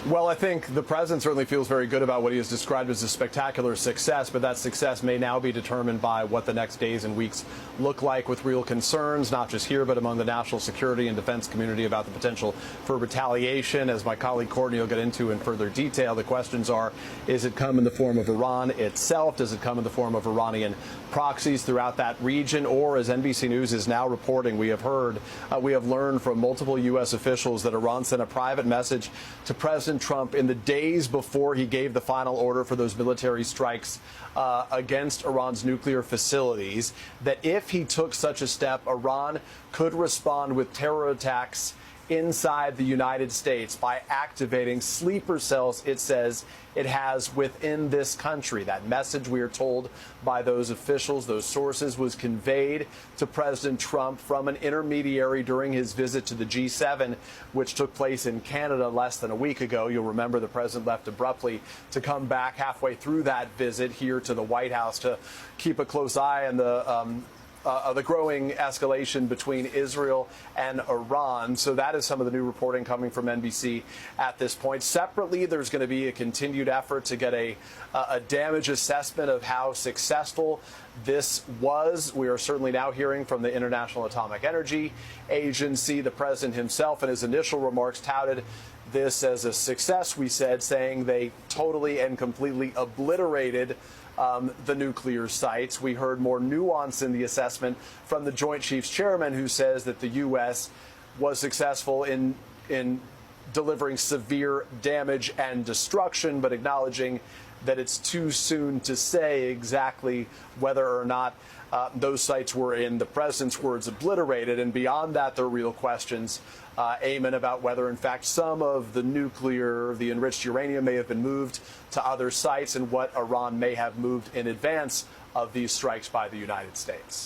Well, I think the president certainly feels very good about what he has described as a spectacular success, but that success may now be determined by what the next days and weeks look like, with real concerns, not just here, but among the national security and defense community about the potential for retaliation. As my colleague Courtney will get into in further detail, the questions are, is it come in the form of Iran itself? Does it come in the form of Iranian proxies throughout that region? Or, as NBC News is now reporting, we have learned from multiple U.S. officials that Iran sent a private message to President Trump in the days before he gave the final order for those military strikes against Iran's nuclear facilities, that if he took such a step, Iran could respond with terror attacks inside the United States by activating sleeper cells, it says it has within this country. That message, we are told by those officials, those sources, was conveyed to President Trump from an intermediary during his visit to the G7, which took place in Canada less than a week ago. You'll remember the president left abruptly to come back halfway through that visit here to the White House to keep a close eye on the growing escalation between Israel and Iran. So that is some of the new reporting coming from NBC at this point. Separately, there's going to be a continued effort to get a damage assessment of how successful this was. We are certainly now hearing from the International Atomic Energy Agency. The president himself, in his initial remarks, touted this as a success, we said, saying they totally and completely obliterated the nuclear sites. We heard more nuance in the assessment from the Joint Chiefs Chairman, who says that the U.S. was successful in delivering severe damage and destruction, but acknowledging that it's too soon to say exactly whether or not those sites were, in the president's words, obliterated. And beyond that, there are real questions, Eamon, about whether, in fact, some of the enriched uranium may have been moved to other sites, and what Iran may have moved in advance of these strikes by the United States.